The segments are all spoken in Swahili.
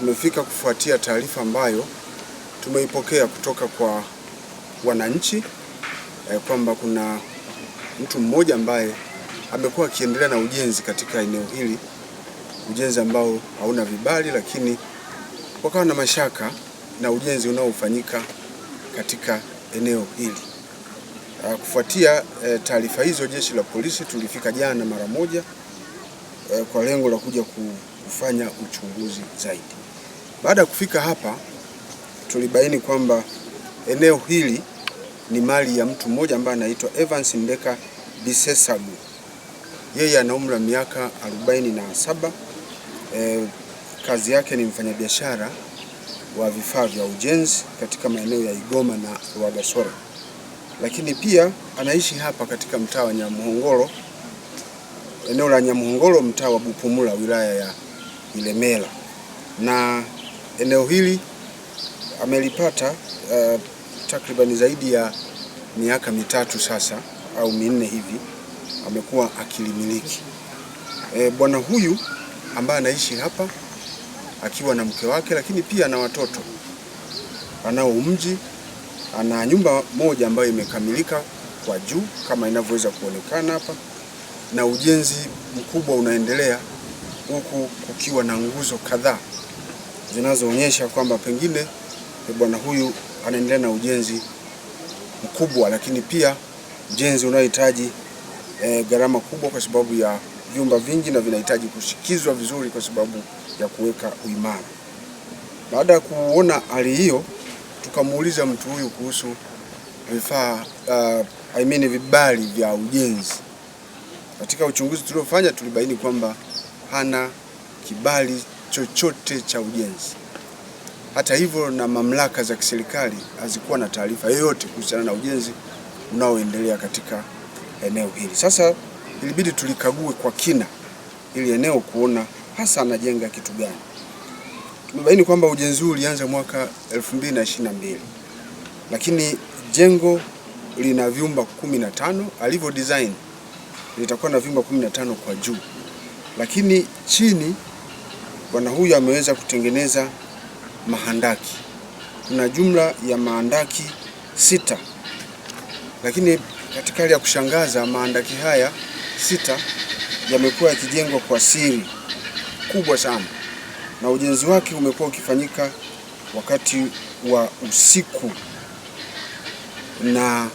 Tumefika kufuatia taarifa ambayo tumeipokea kutoka kwa wananchi kwamba kuna mtu mmoja ambaye amekuwa akiendelea na ujenzi katika eneo hili, ujenzi ambao hauna vibali, lakini wakawa na mashaka na ujenzi unaofanyika katika eneo hili. Kufuatia taarifa hizo, jeshi la polisi tulifika jana mara moja kwa lengo la kuja kufanya uchunguzi zaidi. Baada ya kufika hapa, tulibaini kwamba eneo hili ni mali ya mtu mmoja ambaye anaitwa Evans Ndeka Bisesago. Yeye ana umri wa miaka 47. Kazi yake ni mfanyabiashara wa vifaa vya ujenzi katika maeneo ya Igoma na Rwagasore, lakini pia anaishi hapa katika mtaa wa Nyamuhongolo, eneo la Nyamuhongolo, mtaa wa Bupumula, wilaya ya Ilemela. Na eneo hili amelipata takriban zaidi ya miaka mitatu sasa au minne hivi amekuwa akilimiliki. Bwana huyu ambaye anaishi hapa akiwa na mke wake, lakini pia na watoto, anao mji, ana nyumba moja ambayo imekamilika kwa juu kama inavyoweza kuonekana hapa, na ujenzi mkubwa unaendelea huku kukiwa na nguzo kadhaa zinazoonyesha kwamba pengine bwana huyu anaendelea na ujenzi mkubwa, lakini pia ujenzi unaohitaji gharama kubwa kwa sababu ya vyumba vingi na vinahitaji kushikizwa vizuri kwa sababu ya kuweka uimara. Baada ya kuona hali hiyo, tukamuuliza mtu huyu kuhusu vifaa vibali vya ujenzi. Katika uchunguzi tuliofanya, tulibaini kwamba hana kibali chochote cha ujenzi. Hata hivyo, na mamlaka za kiserikali hazikuwa na taarifa yoyote kuhusiana na ujenzi unaoendelea katika eneo hili. Sasa ilibidi tulikague kwa kina ili eneo kuona hasa anajenga kitu gani. Tumebaini kwamba ujenzi huu ulianza mwaka 2022, lakini jengo lina vyumba 15, alivyo design litakuwa na vyumba 15 kwa juu, lakini chini bwana huyu ameweza kutengeneza mahandaki. Kuna jumla ya mahandaki 6, lakini katika hali ya kushangaza mahandaki haya 6 yamekuwa yakijengwa kwa siri kubwa sana, na ujenzi wake umekuwa ukifanyika wakati wa usiku na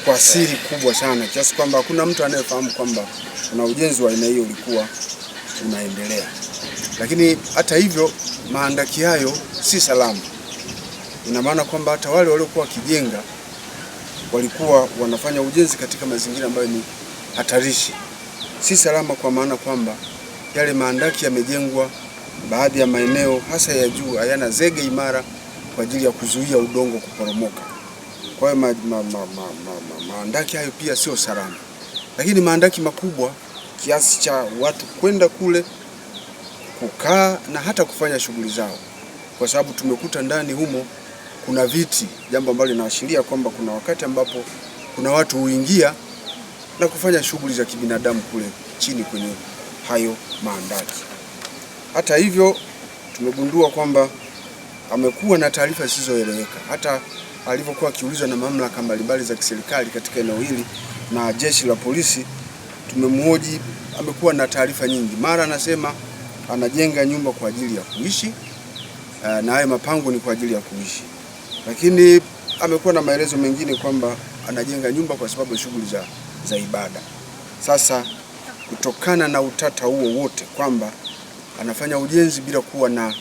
kwa siri kubwa sana, kiasi kwamba hakuna mtu anayefahamu kwamba kuna ujenzi wa aina hiyo ulikuwa unaendelea. Lakini hata hivyo, mahandaki hayo si salama. Ina maana kwamba hata wale waliokuwa wakijenga walikuwa wanafanya ujenzi katika mazingira ambayo ni hatarishi. Si salama kwa maana kwamba yale mahandaki yamejengwa, baadhi ya maeneo hasa ya juu hayana zege imara kwa ajili ya kuzuia udongo kuporomoka. Kwa hiyo mahandaki hayo pia sio salama. Lakini mahandaki makubwa kiasi cha watu kwenda kule kukaa na hata kufanya shughuli zao, kwa sababu tumekuta ndani humo kuna viti, jambo ambalo linaashiria kwamba kuna wakati ambapo kuna watu huingia na kufanya shughuli za kibinadamu kule chini kwenye hayo mahandaki. Hata hivyo, tumegundua kwamba amekuwa na taarifa zisizoeleweka. Hata alivyokuwa akiulizwa na mamlaka mbalimbali za kiserikali katika eneo hili na jeshi la polisi, tumemhoji, amekuwa na taarifa nyingi. Mara anasema anajenga nyumba kwa ajili ya kuishi na hayo mapango ni kwa ajili ya kuishi, lakini amekuwa na maelezo mengine kwamba anajenga nyumba kwa sababu ya shughuli za ibada. Sasa kutokana na utata huo wote kwamba anafanya ujenzi bila kuwa na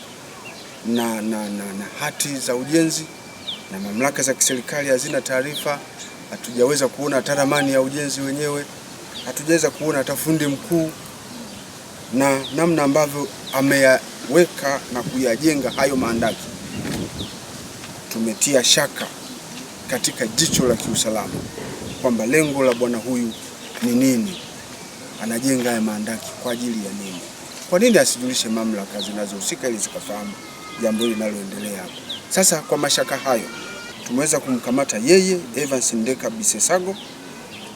hati za ujenzi na mamlaka za kiserikali hazina taarifa, hatujaweza kuona hata ramani ya ujenzi wenyewe, hatujaweza kuona hata fundi mkuu, na namna ambavyo ameyaweka na kuyajenga hayo mahandaki, tumetia shaka katika jicho la kiusalama kwamba lengo la bwana huyu ni nini, anajenga haya mahandaki kwa ajili ya nini? Kwa nini asijulishe mamlaka zinazohusika ili zikafahamu jambo hili linaloendelea hapa? Sasa kwa mashaka hayo, tumeweza kumkamata yeye Evans Ndeka Bisesago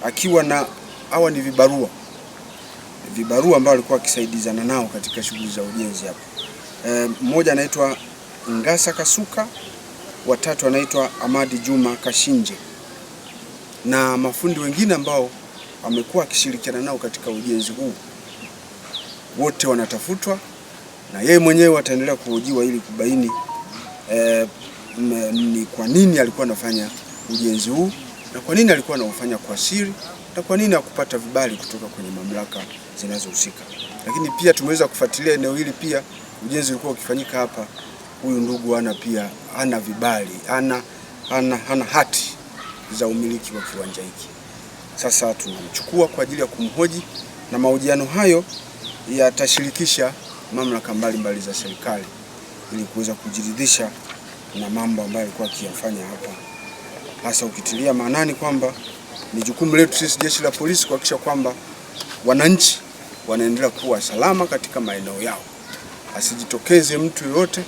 akiwa na hawa ni vibarua ambao alikuwa akisaidizana nao katika shughuli za ujenzi hapa. Mmoja anaitwa Ngasa Kasuka, watatu anaitwa Amadi Juma Kashinje, na mafundi wengine ambao amekuwa akishirikiana nao katika ujenzi huu. Wote wanatafutwa na yeye mwenyewe ataendelea kuhojiwa ili kubaini ni kwa nini alikuwa anafanya ujenzi huu na kwa nini alikuwa anaufanya kwa siri na kwa nini hakupata vibali kutoka kwenye mamlaka zinazohusika. Lakini pia tumeweza kufuatilia eneo hili, pia ujenzi ulikuwa ukifanyika hapa. Huyu ndugu ana vibali, ana hati za umiliki wa kiwanja hiki. Sasa tunamchukua kwa ajili ya kumhoji, na mahojiano hayo yatashirikisha mamlaka mbalimbali za serikali ili kuweza kujiridhisha na mambo ambayo alikuwa akiyafanya hapa, hasa ukitilia maanani kwamba ni jukumu letu sisi jeshi la polisi kuhakikisha kwamba wananchi wanaendelea kuwa salama katika maeneo yao. Asijitokeze mtu yoyote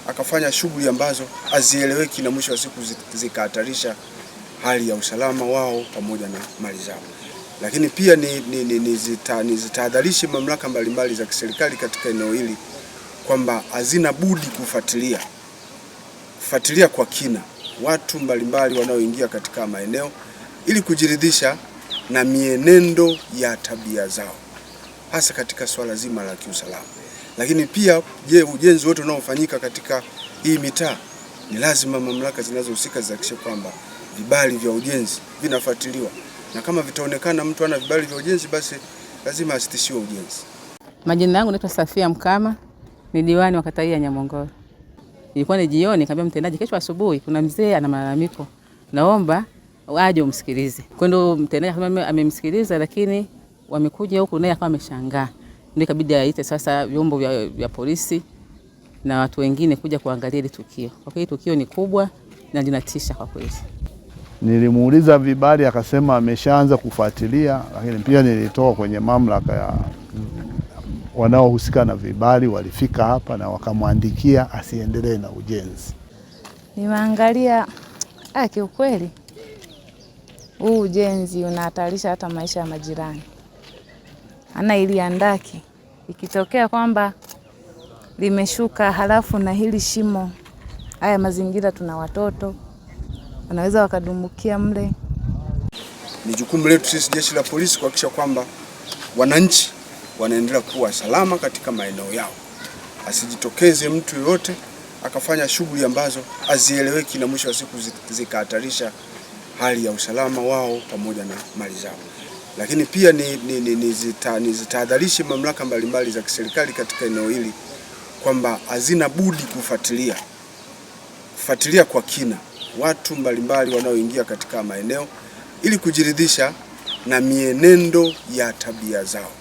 akafanya shughuli ambazo hazieleweki na mwisho wa siku zikahatarisha hali ya usalama wao pamoja na mali zao. Lakini pia nizitahadharishe mamlaka mbalimbali za kiserikali katika eneo hili kwamba hazina budi kufuatilia kwa kina watu mbalimbali wanaoingia katika maeneo ili kujiridhisha na mienendo ya tabia zao, hasa katika swala zima la kiusalama. Lakini pia ujenzi wote unaofanyika katika hii mitaa ni lazima mamlaka zinazohusika zihakikishe kwamba vibali vya ujenzi vinafuatiliwa, na kama vitaonekana mtu ana vibali vya ujenzi basi lazima asitishiwe ujenzi. Majina yangu naitwa Safia Mkama, ni diwani wa kata ya Nyamongoro. Ilikuwa ni jioni, nikamwambia mtendaji, kesho asubuhi kuna mzee ana malalamiko, naomba waje umsikilize. Kwa hiyo mtendaji amemsikiliza, lakini wamekuja huku naye akawa ameshangaa. Ndio ikabidi aite sasa vyombo vya polisi na watu wengine kuja kuangalia ile tukio. Kwa kweli tukio ni kubwa na linatisha kwa kweli. Nilimuuliza vibali akasema ameshaanza kufuatilia, lakini pia nilitoka kwenye mamlaka ya wanaohusika na vibali, walifika hapa na wakamwandikia asiendelee na ujenzi. Nimeangalia kiukweli huu ujenzi unahatarisha hata maisha ya majirani. Ili andaki ikitokea kwamba limeshuka halafu na hili shimo, haya mazingira, tuna watoto wanaweza wakadumbukia mle. Ni jukumu letu sisi jeshi la polisi kuhakikisha kwamba wananchi wanaendelea kuwa salama katika maeneo yao. Asijitokeze mtu yoyote akafanya shughuli ambazo hazieleweki na mwisho wa siku zikahatarisha hali ya usalama wao pamoja na mali zao. Lakini pia nizitahadharishe mamlaka mbalimbali za kiserikali katika eneo hili kwamba hazina budi kufuatilia kwa kina watu mbalimbali wanaoingia katika maeneo ili kujiridhisha na mienendo ya tabia zao.